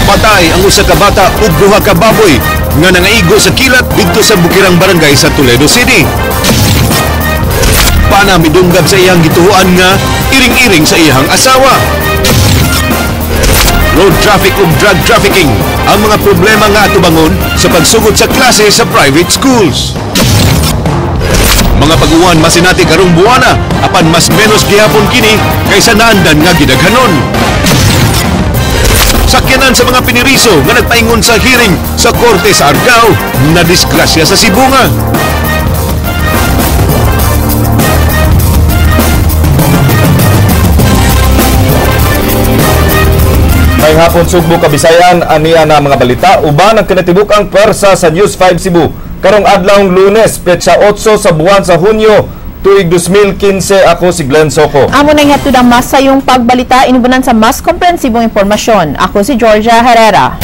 Patay ang usa ka bata ug duha ka baboy nga nangaigo sa kilat didto sa Bukirang Barangay sa Toledo City. Pana midunggab sa iyang gituhuan nga iring-iring sa iyang asawa. Road traffic ug drug trafficking ang mga problema nga atubangon sa pagsugod sa klase sa private schools. Mga pag-uwan masinati karong buwana apan mas menos gihapon kini kaysa naandan nga gidaghanon. Sakyanan sa mga piniriso nga nagpaingon sa hearing sa korte sa Argao na disgrasya sa Sibunga. May hapon Sugbo Kabisayan aniya na mga balita uban ang kinatibuk-ang pwersa sa News 5 Cebu karong adlawng Lunes petsa 8 sa buwan sa Hunyo tuig 2015. Ako si Glenn Soco. Amo na nga tudang mas sa yung pagbalita inubunan sa mas komprehensibong impormasyon. Ako si Georgia Herrera.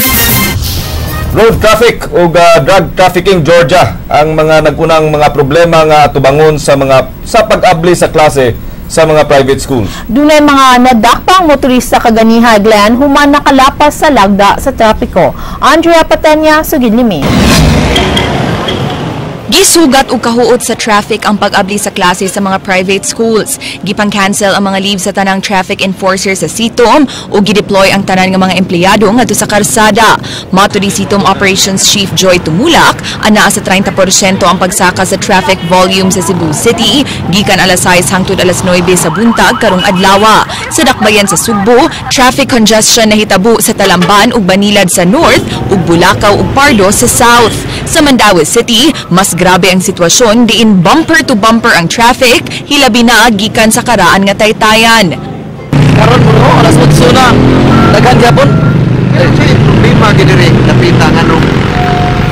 Road traffic ug drug trafficking Georgia ang mga nagunang mga problema nga atubangon sa pag-abli sa klase sa mga private schools. Dunay mga nadakpang motorista kaganiha Glenn human nakalapas sa lagda sa trapiko. Andrea Patenya, Sugid Limi. Gisugat o kahuot sa traffic ang pag-abli sa klase sa mga private schools. Gipang-cancel ang mga leave sa tanang traffic enforcer sa Sitom o gideploy ang tanan ng mga empleyado ngadto sa karsada. Mato ni Sitom Operations Chief Joy Tumulak, anaa sa 30% ang pagsaka sa traffic volume sa Cebu City, gikan alas 6 hangtod alas 9 sa buntag karong adlaw. Sa dakbayan sa Sugbo, traffic congestion nahitabo sa Talamban ug Banilad sa north ug Bulacau ug Pardo sa south. Sa Mandaue City, mas grabe ang sitwasyon diin bumper to bumper ang traffic, hilabi na gikan sa karaan nga taytayan. Karon mo alas 8 na. Daghan gyapon. Problema gid diri napita nganong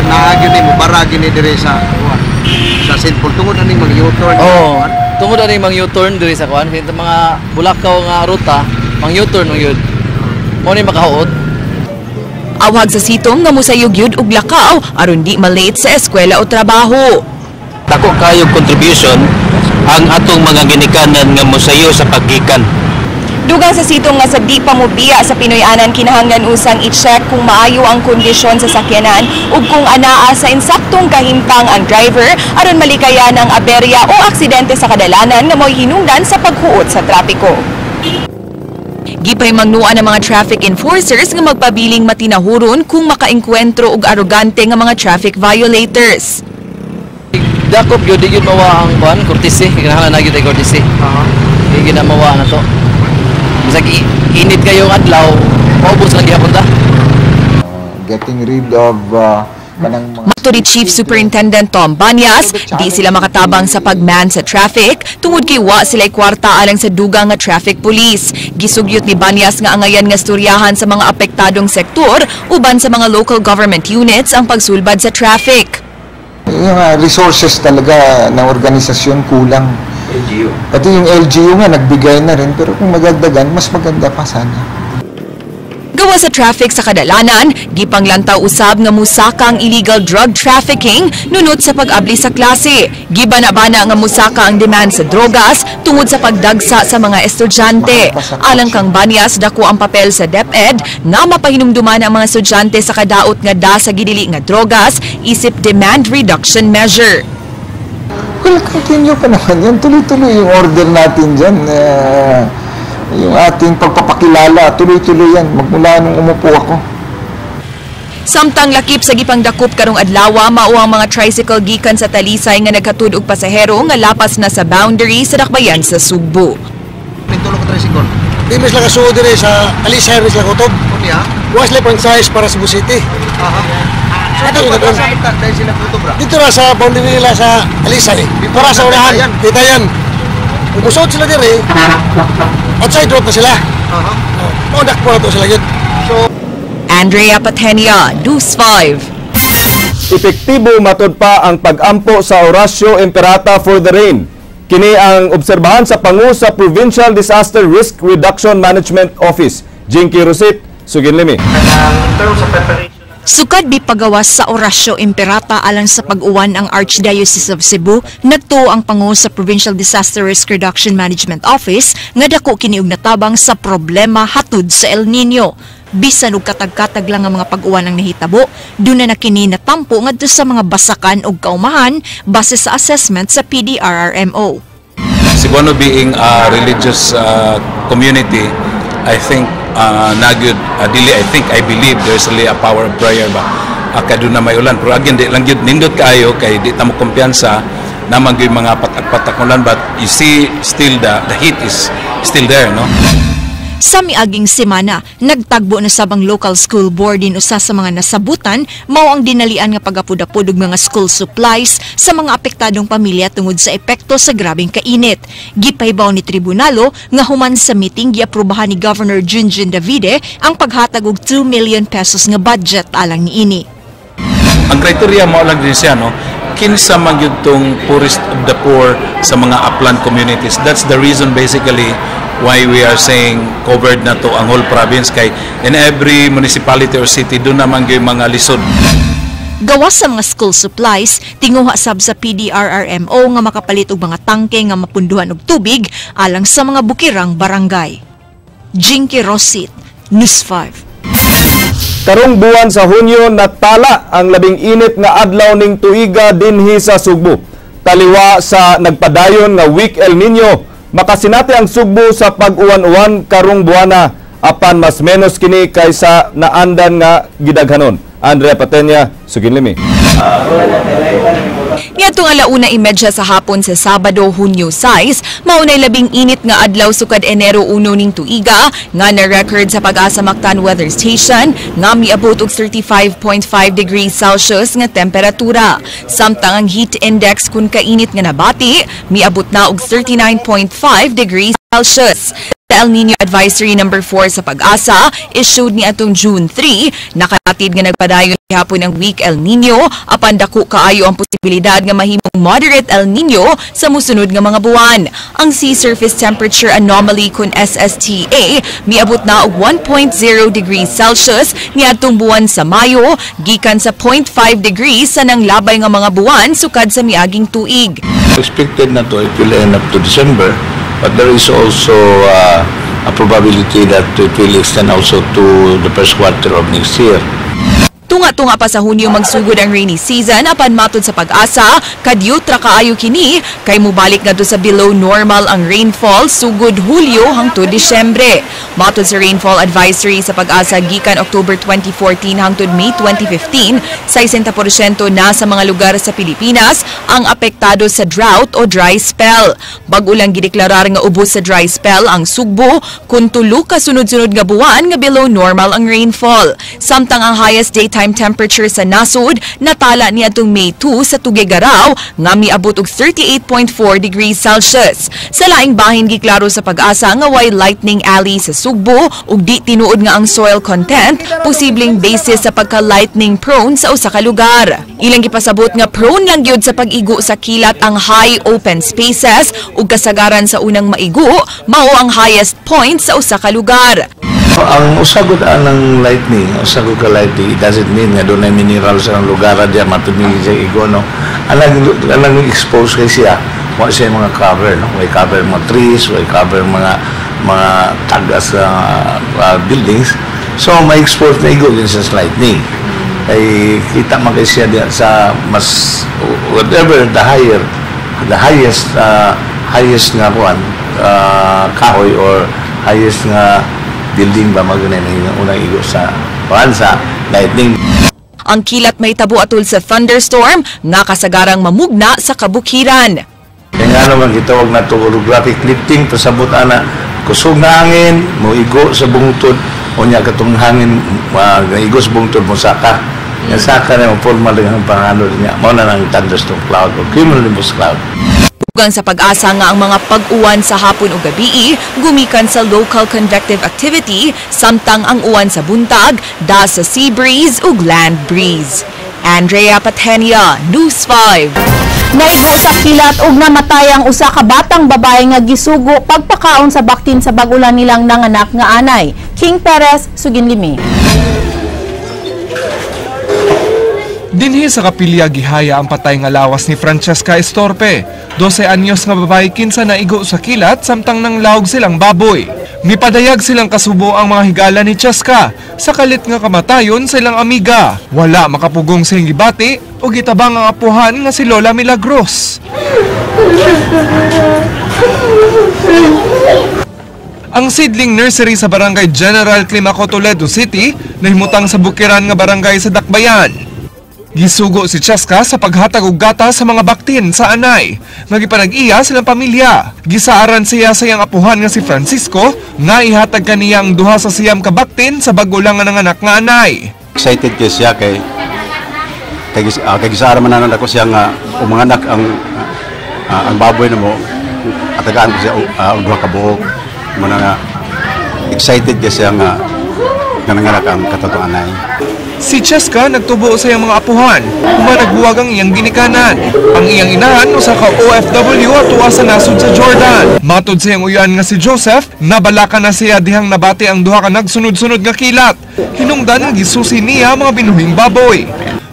naagyo ni mo bara gini diri sa St. Paul tungod ani mag U-turn. Oh, tungod ani mang U-turn diri sa kuan kay mga Bulacau nga ruta, mang U-turn gyud. Mo ni makahuot. Awag sa Sitom nga musayog yun og lakaw aron di malate sa eskwela o trabaho. Dako kayog contribution ang atong mga ginikanan nga mosayo sa paggikan. Dugang sa Sitom nga sa di pa mobiya sa Pinoy-anan kinahanglan usang i-check kung maayo ang kondisyon sa sakyanan ug kung anaa sa insaktong kahimtang ang driver aron malikayan ang aberya o aksidente sa kadalanan nga mo'y hinungdan sa paghuot sa trapiko. Gipay magnuan ng mga traffic enforcers nga magpabiling matinahuron kung makaengkwentro og arogante nga mga traffic violators. Dakop gyud gyud mawa ang kuan courtesy, kinahanglan na gyud ay courtesy. Hindi na mawa na to. Bisag init kayo adlaw, maubos lang gihapon ta. Getting rid of Mato ni Chief Superintendent Tom Banyas, di sila makatabang sa pagman sa traffic tungod kay wa sila kwarta alang sa dugang nga traffic police. Gisugyot ni Banyas nga angayan nga storyahan sa mga apektadong sektor uban sa mga local government units ang pagsulbad sa traffic. Yung resources talaga ng organisasyon kulang. LGU. Pati yung LGU nga nagbigay na rin pero kung magagdagan mas maganda pa sana. Gawa sa traffic sa kadalanan, gipanglantaw usab nga musaka ang illegal drug trafficking nunot sa pag-abli sa klase. Gibana-bana nga musaka ang demand sa drogas tungod sa pagdagsa sa mga estudyante. Alang kang Banyas, dako ang papel sa DepEd nga mapahinumduman ang mga estudyante sa kadaot nga sa gidili nga drogas isip demand reduction measure. Well, continue pa naman yan. Tuloy-tuloy yung order natin dyan. Yung ating pagpapakilala, tuloy-tuloy yan. Magmula nung umupo ako. Samtang lakip sa gipangdakop karong adlaw, mao ang mga tricycle gikan sa Talisay nga naghatud og pasahero nga lapas na sa boundary sa dakbayan sa Sugbo. Pintulong ka tricycle. Di mas lang kasuod dire sa Talisay, mas lang kutob. Kunya? Was lang franchise para Cebu City. Dito na sa boundary nila sa Talisay. Para sa unahan. Kita yan. Umusod sila dire. Outside road na sila. Maudak po na to sila yun. Andrea Patenia, News 5. Epektibo matod pa ang pag-ampo sa Orasio Imperata for the rain. Kini ang obserbahan sa pangu sa Provincial Disaster Risk Reduction Management Office. Jinky Rosit, Sugid Limi. Sukad bipagawas sa Orasio Imperata alang sa pag-uwan ang Archdiocese of Cebu, nagtuo ang pangu sa Provincial Disaster Risk Reduction Management Office nga dako kini og natabang sa problema hatud sa El Nino. Bisan og katag-katag lang ang mga pag-uwan ang nahitabo, doon na nakini natampo ngadto sa mga basakan o kaumahan base sa assessment sa PDRRMO. Cebuano being a religious community, I think I believe there's really a power of prayer ba doon na may ulan. Pero again, di lang yun nindot kaayo kay di tamo kumpiyansa naman yung mga patak-patak ulan, but you see still the heat is still there, no? Sa miaging semana, nagtagbo na sabang local school board din usa sa mga nasabutan mao ang dinalian nga pagapud-apud og mga school supplies sa mga apektadong pamilya tungod sa epekto sa grabeng kainit. Gipaybaw ni tribunalo nga human sa meeting giaprubahan ni Governor Junjun Davide ang paghatag og 2 million pesos nga budget alang niini. Ang criteria mao lang din siya, no? Kinsa man gyud tong poorest of the poor sa mga upland communities. That's the reason basically why we are saying covered na to ang whole province, kay in every municipality or city doon naman yung mga lisod. Gawas sa mga school supplies, tinguha sab sa PDRRMO nga makapalit og mga tangke nga mapunduhan og tubig alang sa mga bukirang barangay. Jinky Rosit, News 5. Karong buwan sa Hunyo natala ang labing init nga adlaw ning tuiga dinhi sa Sugbo. Taliwa sa nagpadayon nga week El Nino, makasinati ang Sugbo sa pag-uwan-uwan karong buwana apan mas menos kini kaysa naandan nga gidaghanon. Andrea Patenya, Suginlimi. Niadtong 1:30 sa hapon sa Sabado, Hunyo 6, maunay labing init nga adlaw sukad Enero 1 ning tuiga nga na-record sa Pag-asa Mactan Weather Station nga miabot og 35.5 degrees Celsius nga temperatura. Samtang ang heat index kun kainit nga nabati, miabot na og 39.5 degrees Celsius. Sa El Nino Advisory No. 4 sa Pag-asa, issued ni atong June 3, nakalatid nga nagpadayon hapon ang week El Nino, apan dako kaayo ang posibilidad nga mahimong moderate El Nino sa musunod nga mga buwan. Ang sea surface temperature anomaly kun SSTA miabot na og 1.0 degrees Celsius niadtong buwan sa Mayo, gikan sa 0.5 degrees sa nanglabay nga mga buwan sukad sa miaging tuig. Expected na to, it will end up to December, but there is also a probability that it will extend also to the first quarter of next year. Tunga-tunga pa sa Hunyo magsugod ang rainy season apan matod sa Pag-asa, kadyot ra kaayo kini kay mubalik ngadto sa below normal ang rainfall sugod Hulyo hangtod Disyembre. Matod sa rainfall advisory sa Pag-asa gikan October 2014 hangtod May 2015, 60% na sa mga lugar sa Pilipinas ang apektado sa drought o dry spell. Bag-o lang gideklarar nga ubos sa dry spell ang Sugbo kun tulo ka sunod-sunod nga buwan nga below normal ang rainfall. Samtang ang highest daytime temperature sa nasud natala niadtong May 2 sa Tuguegarao nga miabot og 38.4 degrees Celsius. Sa laing bahin giklaro sa Pag-asa nga way lightning alley sa Sugbo ug di tinuod nga ang soil content posibleng basis sa pagka-lightning prone sa usa ka lugar. Ilang gipasabot nga prone lang gyud sa pag-igo sa kilat ang high open spaces ug kasagaran sa unang maigo mao ang highest point sa usa ka lugar. Ang usagod ng lightning, usagod ka lightning, it doesn't mean nga doon ay minerals sa lugar diyan matumili sa igo, no? Alang expose kay siya, mo siya mga cover, no? May cover mga trees, may cover mga tagas buildings. So may expose na igo din sa lightning. Ay kita man kay siya diyan sa mas whatever the highest nga kuan kahoy or highest nga building ba magunay na unang igo sa pansa lightning. Ang kilat may tabo atol sa thunderstorm nga kasagarang mamugna sa kabukiran. Kaya nga naman gitawag na ito holographic lifting, pasabot ana kusog na hangin mo igo sa bungtod o niya katong hangin igo sa bungtod mo saka yung saka na yung formal ng pangano niya mo na ng thunderstorm cloud o cumulonimbus cloud. Dugang sa Pag-asa nga ang mga pag-uwan sa hapon o gabi gumikan sa local convective activity samtang ang uwan sa buntag da sa sea breeze ug land breeze. Andrea Patenia, News 5. Naigo sa kilat ug namatay ang usa ka batang babae nga gisugo pagpakaon sa baktin sa bag-ulan nilang nanganak nga anay. King Perez, Suginlimi. Dinhi sa kapilya gihaya ang patay nga lawas ni Francesca Estorpe. 12 anyos nga babae kinsa naigo sa kilat samtang nang lawg silang baboy. Mipadayag silang kasubo ang mga higala ni Cheska. Sa kalit nga kamatayon silang amiga. Wala makapugong sa gibati o gitabang ang apuhan nga si Lola Milagros. Ang seedling nursery sa barangay General Climaco, Toledo City nahimutang sa bukiran nga barangay sa Dakbayan. Gisugo si Cheska sa paghatag og gata sa mga baktin sa anay. Nagipanag-iya silang pamilya. Gisaaran siya sa iyang apuhan nga si Francisco nga ihatag kaniya ang duha sa siyam ka baktin sa bago lang nga nanganak nga anay. Excited kay siya kay gisaaran man ako siya nga umanganak ang baboy na mo atagaan ko siya og duha ka buok. Muna nga excited kay siya nga nanganak ang katotoong anay. Si Cheska nagtubo sa iyang mga apuhan, nagbuwag ang iyang ginikanan. Ang iyang inahan usa ka OFW at uwa sa nasud sa Jordan. Matod sa iyang uyan nga si Joseph, nabalaka na siya dihang nabati ang duha ka nagsunod-sunod nga kilat. Hinungdan nga gisusi niya mga binuhing baboy.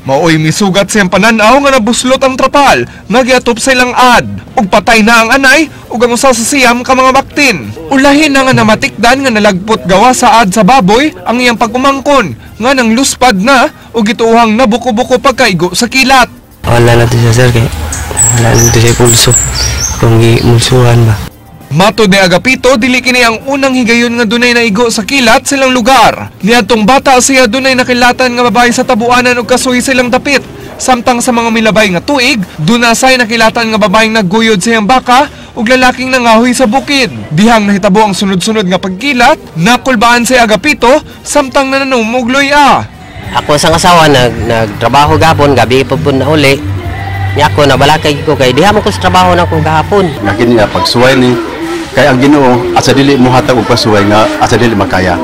Maoy misugat siyang pananaw nga nabuslot ang trapal, nga giatop sa ilang ad. Ug patay na ang anay, ug ang usa sa siyam ka mga baktin. Ulahin na nga namatikdan nga nalagpot gawa sa ad sa baboy ang iyang pagumangkon, nga nang luspad na o gituuhang nabuko-buko pagkaigo sa kilat. Wala na ito siya sir, kaya wala na ito siya pulso kung imulsuhan ba. Matod ni Agapito, dili kini ang unang higayon nga dunay naigo sa kilat silang lugar. Niadtong bata siya dunay nakilatan nga babae sa tabuanan ug kasuhi silang dapit. Samtang sa mga milabay nga tuig, dunasay nakilatan nga babaeng nagguyod siyang baka ug lalaking nangahoy sa bukid. Dihang nahitabo ang sunod-sunod nga pagkilat, nakulbaan si Agapito samtang nananumugloy Ako sa asawa nagtrabaho gapon, gabi pa po na uli. Niya ako nabalakay ko kay diha mo ko sa trabaho na ko gahapon. Nakin niya pagsuway ni kay ang Ginoo at sa dili mo hatag og pasuway nga at sa dili makaya.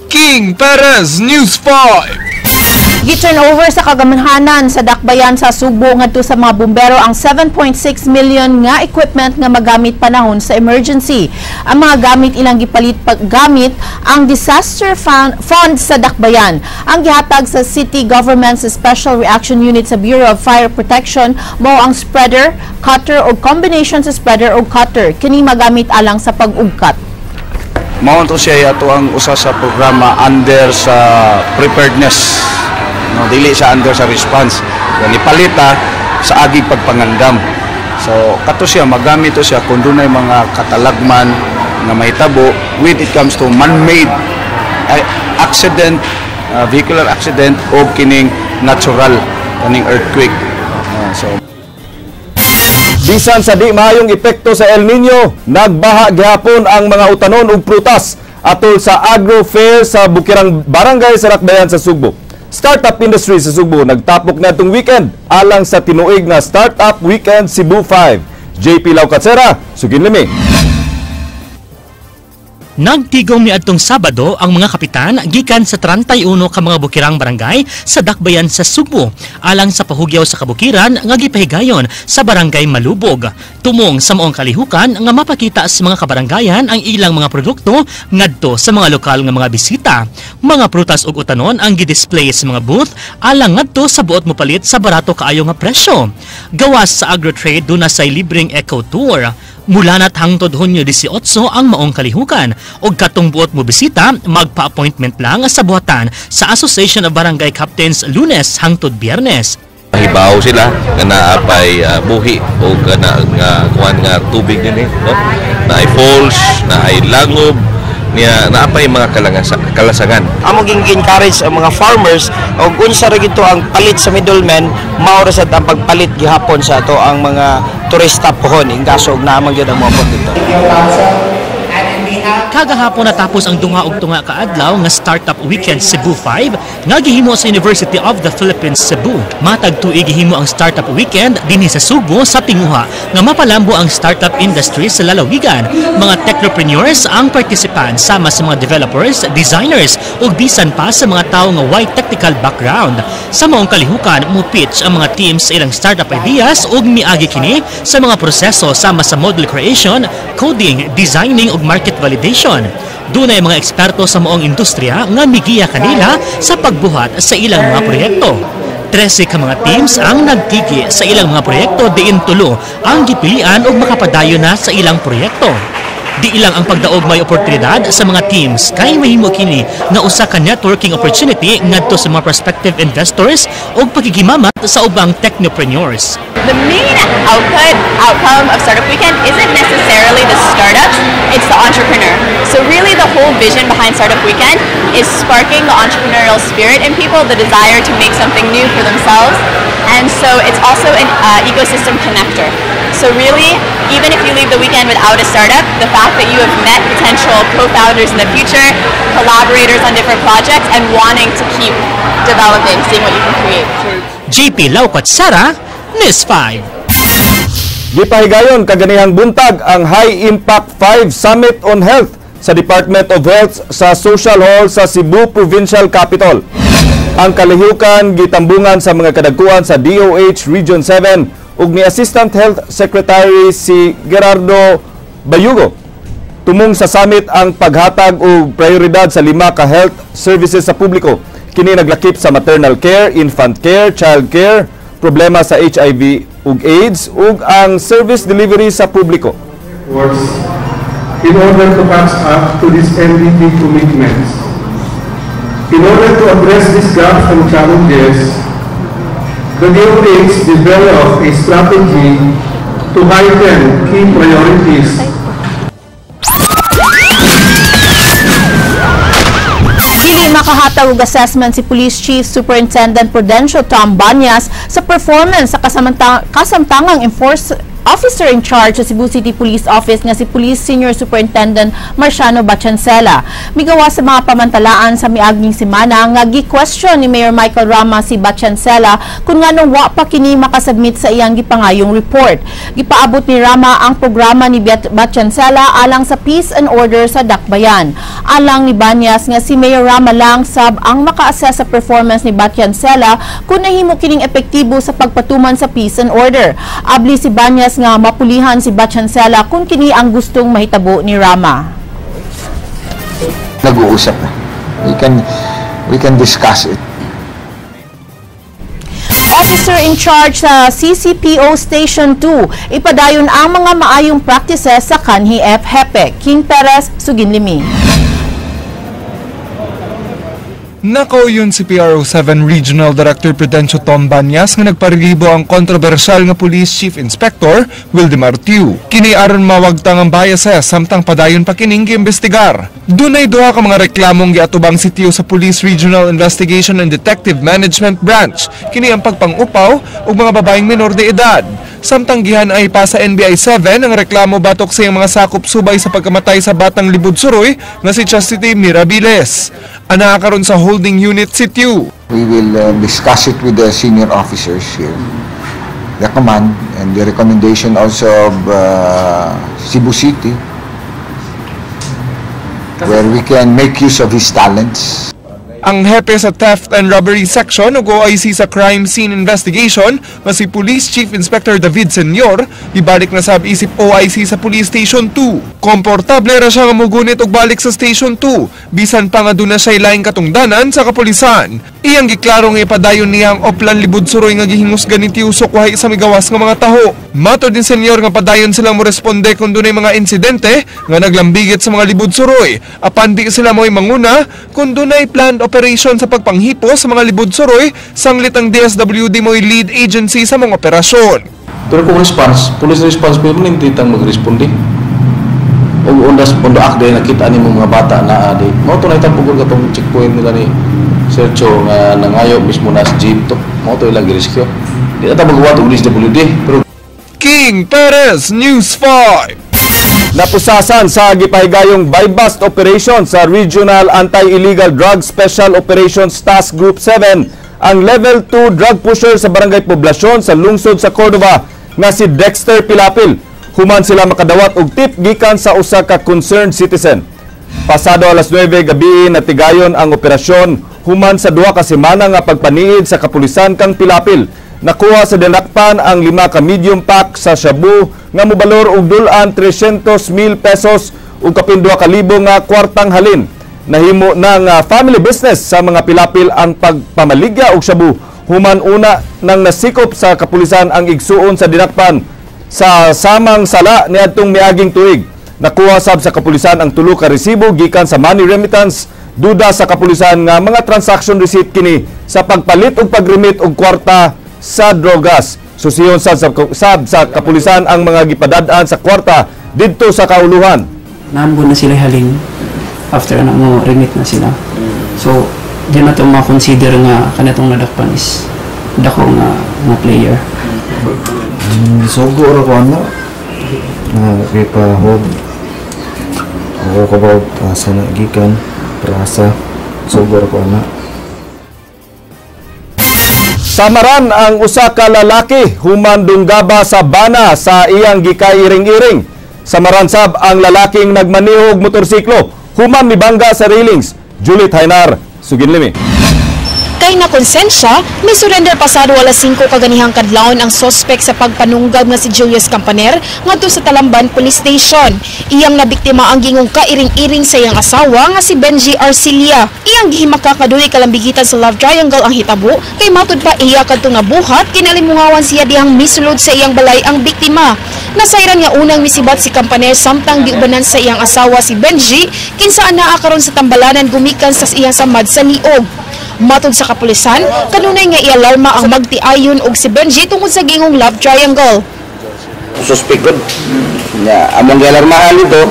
King Perez, News 5. Gi-turn over sa kagamhanan sa Dakbayan sa Sugbo ngadto sa mga bumbero ang 7.6 million nga equipment nga magamit panahon sa emergency. Ang mga gamit ilang gipalit paggamit ang disaster fund sa Dakbayan. Ang gihatag sa city government's Special Reaction Unit sa Bureau of Fire Protection mao ang spreader, cutter o combination sa spreader o cutter kini magamit alang sa pag-ugkat. Mao to siya ato ang usa sa programa under sa preparedness. No, dili sa under sa response. Ni palita sa agig pagpangandam. So kato siya magamit to siya kung dunay mga katalagman nga mahitabo when it comes to man-made accident, vehicular accident o kining natural kaning earthquake. Bisan sa di maayong epekto sa El Nino, nagbaha gihapon ang mga utanon ug prutas atol sa Agro Fair sa Bukirang Barangay sa Dakbayan sa Sugbo. Startup industry sa Sugbo nagtapok na itong weekend alang sa tinuig na Startup Weekend Cebu 5. JP Laucatsera, Sugin Limi. Nagtigom ni adtong Sabado ang mga kapitan gikan sa 31 ka mga bukirang barangay sa Dakbayan sa Sugbo alang sa pahugyaw sa kabukiran nga gipahigayon sa Barangay Malubog. Tumong sa maong kalihukan nga mapakita sa mga kabarangayan ang ilang mga produkto ngadto sa mga lokal nga mga bisita. Mga prutas ug utanon ang gidisplay sa mga booth alang ngadto sa buot mopalit sa barato kaayo nga presyo. Gawas sa AgroTrade duna say libreng eco tour. Mula na't hangtod Hunyo 18 ang maong kalihukan ug katong buot mo bisita magpa-appointment lang sa buhatan sa Association of Barangay Captains Lunes hangtod Biyernes. Hibaw sila nga naapay buhi o nga kuan nga tubig din no? Na ay falls, na ay langob, niya naapay mga kalasangan. Amo encourage ang mga farmers og unsa ra gito ang palit sa middleman mao ra sad ang pagpalit gihapon sa ato ang mga turista pohon ingaso og naamang gyud ang mga dito. Kagahapon natapos ang dunga og tunga ka adlaw nga Startup Weekend Cebu 5 nga gihimo sa University of the Philippines Cebu. Matag tuig gihimo ang Startup Weekend dinhi sa Sugbo sa tinguha nga mapalambo ang startup industry sa lalawigan. Mga technopreneurs ang participants sama sa mga developers, designers ug bisan pa sa mga tawo nga wide technical background. Sa maong kalihukan mo pitch ang mga teams sa ilang startup ideas ug miagi kini sa mga proseso sama sa model creation, coding, designing ug market validation. Dunay mga eksperto sa maong industriya nga migiya kanila sa pagbuhat sa ilang mga proyekto. 13 ka mga teams ang nagtigi sa ilang mga proyekto diin tulo ang gipilian og makapadayon na sa ilang proyekto. Di ilang ang pagdaog may oportunidad sa mga teams kay mahimo kini nga usa ka networking opportunity ngadto sa mga prospective investors ug paghigimamat sa ubang technopreneurs. The main outcome of Startup Weekend isn't necessarily the startups, it's the entrepreneur. So really the whole vision behind Startup Weekend is sparking the entrepreneurial spirit in people, the desire to make something new for themselves. And so it's also an ecosystem connector. So really, even if you leave the weekend without a startup, the fact that you have met potential co-founders in the future, collaborators on different projects, and wanting to keep developing, seeing what you can create. JP Laukat Sara, NIS 5. Gipahigayon kaganihang buntag ang High Impact 5 Summit on Health sa Department of Health sa Social Hall sa Cebu Provincial Capital. Ang kalihukan gitambungan sa mga kadagkuan sa DOH Region 7 ug ni Assistant Health Secretary si Gerardo Bayugo. Tumong sa summit ang paghatag og prioridad sa 5 ka health services sa publiko. Kini naglakip sa maternal care, infant care, child care, problema sa HIV ug AIDS ug ang service delivery sa publiko. In order to catch up to these MVP commitments, in order to address these gaps and challenges, the DOH developed a strategy to heighten key priorities. Dili makahatag og assessment si Police Chief Superintendent Prudencio Tom Banyas sa performance sa kasamtangang Officer in charge sa Cebu City Police Office nga si Police Senior Superintendent Marciano Bachancela. Migawa sa mga pamantalaan sa miaging semana nga gi-question ni Mayor Michael Rama si Bachancela kung nganong wa pa kini makasubmit sa iyang gipangayong report. Gipaabot ni Rama ang programa ni Bachancela alang sa peace and order sa Dakbayan. Alang ni Banyas nga si Mayor Rama lang sab ang maka-assess sa performance ni Bachancela kung nahimo kining epektibo sa pagpatuman sa peace and order. Abli si Banyas nga mapulihan si Bachancela kung kini ang gustong mahitabo ni Rama. Nag-uusap na. We can discuss it. Officer in charge sa CCPO Station 2, ipadayon ang mga maayong practices sa kanhi FHEPE. King Perez, Suginlimi. Nako yun si PRO7 Regional Director Prudencio Tom Banyas nga nagparilibo ang kontrobersyal nga Police Chief Inspector Wildemar Tiu. Kini aron mawagtang ang biases samtang padayon pa kining giimbestigar. Dunay duha ka mga reklamong giatubang si Tiu sa Police Regional Investigation and Detective Management Branch. Kini ang pagpangupaw og mga babaeng menor de edad. Samtang gihan ay pa sa NBI 7 ang reklamo batok sa mga sakop subay sa pagkamatay sa batang Libod Suroy nga si Chastity Mirabiles. Ana karon sa holding unit si Tiu. We will discuss it with the senior officers here, the command, and the recommendation also of Cebu City, where we can make use of his talents. Ang hepe sa Theft and Robbery Section o OIC sa Crime Scene Investigation na si Police Chief Inspector David Senyor, ibalik na sab isip OIC sa Police Station 2. Komportable ra siya nga mugunit og balik sa Station 2, bisan pa nga duna siya laing katungdanan sa kapulisan. Iyang giklaro nga ipadayon niya ang Oplan Libod Suroy nga gihingusgan ni Tiusok wahay sa migawas nga mga taho. Matod din Senyor nga padayon silang mo responde kung dunay mga insidente nga naglambigit sa mga Libod Suroy. Apan di sila mo'y manguna kung dunay planned operation sa pagpanghipo sa mga Libod Suroy, sanglit ang DSWD mo'y lead agency sa mga operasyon. Pero kung response, police response mo yung titang mag-responde. O undas pondo akde nakita ni mga bata na adi. Mo to na itang pugol katong checkpoint nila ni Sergio nga nangayo mismo na sa jeep to. Mo to ilang girescue. Di ata magawa to DSWD. Pero King Perez, News 5. Napusasan sa gipahigayong buy-bust operation sa Regional Anti-Illegal Drug Special Operations Task Group 7 ang Level 2 drug pusher sa Barangay Poblasyon sa lungsod sa Cordova nga si Dexter Pilapil. Human sila makadawat og tip gikan sa usa ka concerned citizen. Pasado alas 9 gabi natigayon ang operasyon human sa duha ka semana nga pagpaniid sa kapulisan kang Pilapil. Nakuha sa dinakpan ang 5 ka medium pack sa shabu nga mobalor og dulan 300,000 pesos ug kapin 2,000 nga kwartang halin. Nahimo ng family business sa mga Pilapil ang pagpamaligya og shabu Human una nang nasikop sa kapulisan ang igsuon sa dinakpan sa samang sala niadtong miaging tuig. Nakuha sab sa kapulisan ang tulo ka resibo gikan sa money remittance. Duda sa kapulisan nga mga transaction receipt kini sa pagpalit og pagremit og kwarta sa drogas. Susiyon sab sa kapulisan ang mga gipadad-an sa kwarta didto sa kauluhan. Naambon na sila haling after na mo remit na sila. So, di na ito ma-consider nga kanitong nadakpan is dako nga player. Sugo ra ko ano na ipahog ako kabaw sa nagikan prasa sugo ra ko ano. Samaran ang usa ka lalaki human dunggaba sa bana sa iyang gikairing-iring. Samaran sab ang lalaking nagmanihog motorsiklo human mibangga sa railings. Juliet Hainar, Suginlimi. Kay na konsensya, may surrender pasado alas 5 kaganihang kadlawon ang sospek sa pagpanunggab nga si Julius Campaner ngadto sa Talamban Police Station. Iyang nabiktima ang gingong kairing-iring sa iyang asawa nga si Benji Arcilia. Iyang gihimaka kaduli kalambigitan sa love triangle ang hitabo kay matud pa iya kadto nga buhat kinalimungawan siya dihang misulod sa iyang balay ang biktima. Nasayran nga unang misibat si Campaner samtang giubanan sa iyang asawa si Benji kinsa anaa karon sa tambalanan gumikan sa iyang samad sa liog. Matod sa kapulisan, kanunay nga ialarma ang magtiayon og si Benji tungod sa gingong love triangle. Suspected. Among gialarmahan dito,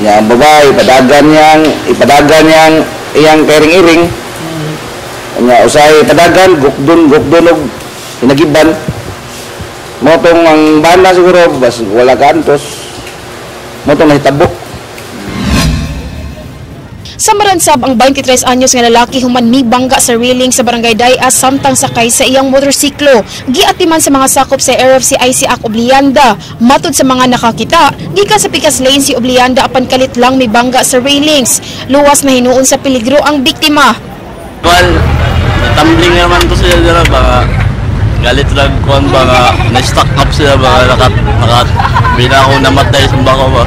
ang babae ipadagan niyang iyang kairing-iring. Usay ipadagan, gukdon og hinagiban. Motong ang banda siguro, bas wala ka antos. Motong nahitabok. Samaransab ang 23 anyos nga lalaki human mibangga sa railing sa barangay Dayas samtang sakay sa iyang motorsiklo. Giatiman sa mga sakop sa RFC Isaac Oblianda. Matod sa mga nakakita, gikan sa pikas lane si Oblianda apan kalit lang mibangga sa railings. Luwas na hinuon sa peligro ang biktima. Well, tumbling naman to sila dira baka galit lang kuan baka na-stuck up sila baka bila ako namatay sa bako ba.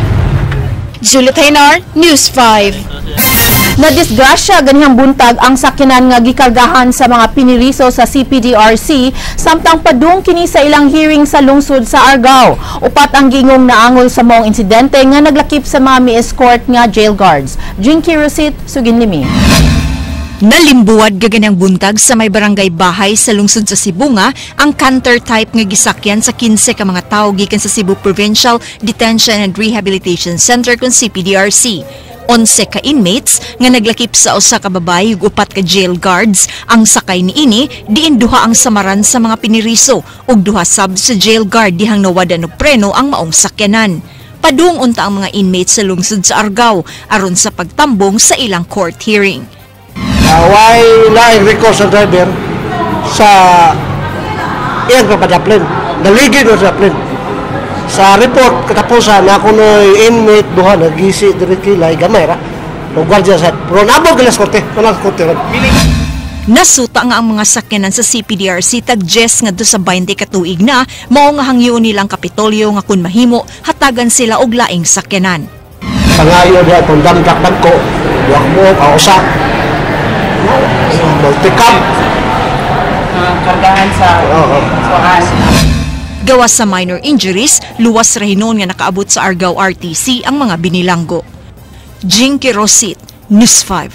Juliet Hainar, News 5. Nadisgrasya ganihang buntag ang sakyanan nga gikargahan sa mga piniriso sa CPDRC samtang padung kini sa ilang hearing sa lungsod sa Argao. Upat ang gingong naangol sa maong insidente nga naglakip sa mga mi-escort nga jail guards. Jinky Rosit, Suginlimi. Nalimbuwad gaganang buntag sa may barangay Bahay sa lungsod sa Cebu nga ang canter type nga gisakyan sa 15 ka mga tao gikan sa Cebu Provincial Detention and Rehabilitation Center kung CPDRC. 11 ka inmates nga naglakip sa usa ka babae ug upat ka jail guards. Ang sakay niini diin duha ang samaran sa mga piniriso ug duha sab sa jail guard dihang nawadan og preno ang maong sakyanan. Padung unta ang mga inmates sa lungsod sa Argao aron sa pagtambong sa ilang court hearing. Why laing recourse sa driver sa iyang papadaplen, naligid o sa plane. Sa report katapusan na ako inmate duha nagisi diri kilay gamay ra. No guardia sa pero nabog gilas korte, kanang korte. Nasuta nga ang mga sakyanan sa CPDRC tag-Jess nga do sa 20 ka tuig na mao nga hangyo nilang Kapitolyo nga kun mahimo hatagan sila og laing sakyanan. Pangayo diha kung damdak dagko, duha mo pausa. Multicam. Kargahan sa suan. Gawas sa minor injuries, luwas ra hinon nga nakaabot sa Argao RTC ang mga binilanggo. Jinky Rosit, News 5.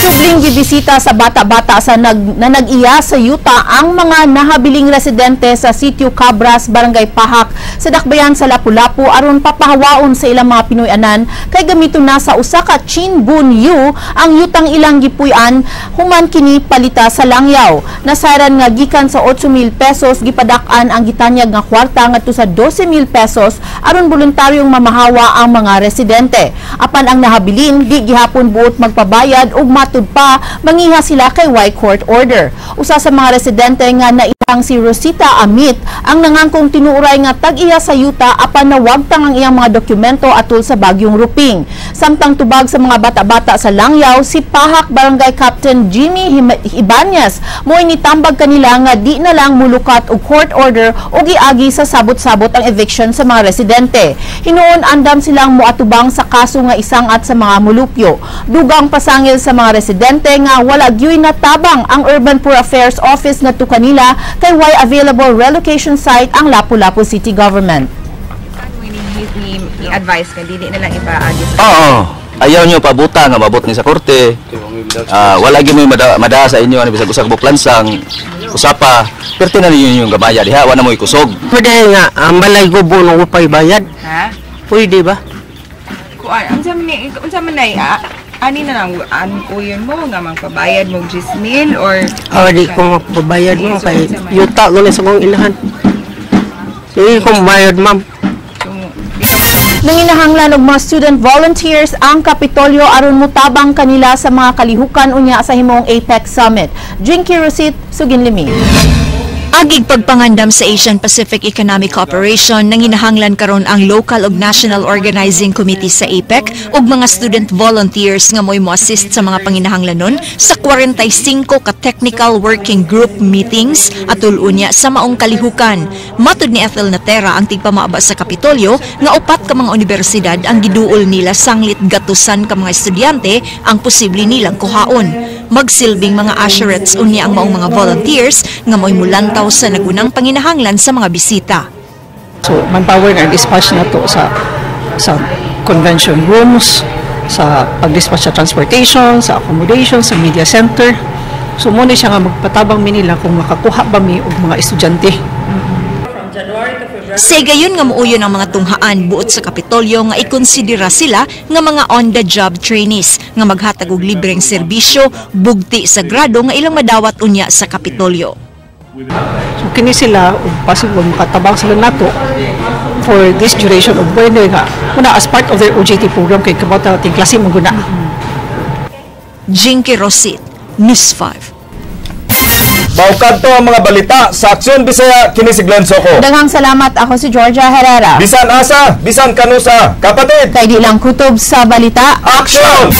Subling gibisita sa bata-bata na nag-iya sa yuta ang mga nahabiling residente sa Sitio Cabras, Barangay Pahak sa Dakbayan sa Lapu-Lapu aron papahawaon sa ilang mga Pinoy-anan kay gamiton na sa usa ka Chin Bun Yu ang yutang ilang gipuy-an human kini palita sa langyaw. Nasaran nga gikan sa 8,000 pesos gipadak-an ang gitanyag nga kwarta ngadto sa 12,000 pesos aron voluntaryong mamahawa ang mga residente. Apan ang nahabilin di gihapon buot magpabayad ug matud pa mangiha sila kay Y Court order. Usa sa mga residente nga Ang si Rosita Amit ang nangangkong tinuuray nga tag-iya sa yuta apan nawagtang ang iyang mga dokumento atul sa bagyong Ruping. Samtang tubag sa mga bata-bata sa Langyaw, si Pahak Barangay Captain Jimmy Ibanez mo'y nitambag kanila nga di na lang mulukat og court order o giagi sa sabot-sabot ang eviction sa mga residente. Hinuon andam silang moatubang sa kaso nga isangat sa mga mulupyo. Dugang pasangil sa mga residente nga wala gyoy natabang ang Urban Poor Affairs Office ngadto kanila kay why available relocation site ang Lapu-Lapu City Government. I-advise ka, dili na lang ipaagis. Oo. Ayaw nyo pabuta nga mabot ni sa korte. Wala gyud mo mada sa inyo ani bisag usag buklansang usapa. Perti na ninyo yung gamaya diha wala mo ikusog. Pwede nga, ang balay ko buno upay bayad. Ha? Pwede ba? Kuan, unsa man nay ani na lang kuyon mo nga magpabayad mo 10,000 or Di ko mapabayad mo kay yuta ko na sa kong inahan. Sige kong bayad, ma'am. Nanginahanglan og mga student volunteers ang Kapitolyo aron mutabang kanila sa mga kalihukan unya sa himong APEC Summit. Jinky Rosit, Suginlimi. Agig pagpangandam sa Asian Pacific Economic Cooperation nanginahanglan karon ang local ug national organizing committee sa APEC ug mga student volunteers nga mo'y mo-assist sa mga panginahanglanon sa 45 ka technical working group meetings atul unya sa maong kalihukan. Matud ni Ethel Natera ang tigpamaaba sa Kapitolyo nga 4 ka mga universidad ang giduol nila sanglit gatusan ka mga estudyante ang posible nilang kuhaon. Magsilbing mga usherettes unya ang maong mga volunteers nga mo'y mulantaw sa nagunang panginahanglan sa mga bisita. So, manpower na dispatch na to sa convention rooms, sa pag-dispatch sa transportation, sa accommodation, sa media center. So, muna siya nga magpatabang mi nila kung makakuha ba mi og mga estudyante. Sa gayon nga muuyon ang mga tunghaan buot sa Kapitolyo nga ikonsidera sila nga mga on-the-job trainees nga maghatag og libreng serbisyo bugti sa grado nga ilang madawat unya sa Kapitolyo. So, kini sila, possible makatabang sila nato for this duration of pwede nga muna as part of their OJT program kay kabata ating klase mo guna. Jinky Rosit, News 5. Baukad to ang mga balita sa Aksyon Bisaya kini si Glenn Soco. Daghang salamat, ako si Georgia Herrera. Bisan asa, bisan kanusa, kapatid. Kay di lang kutob sa balita. Aksyon!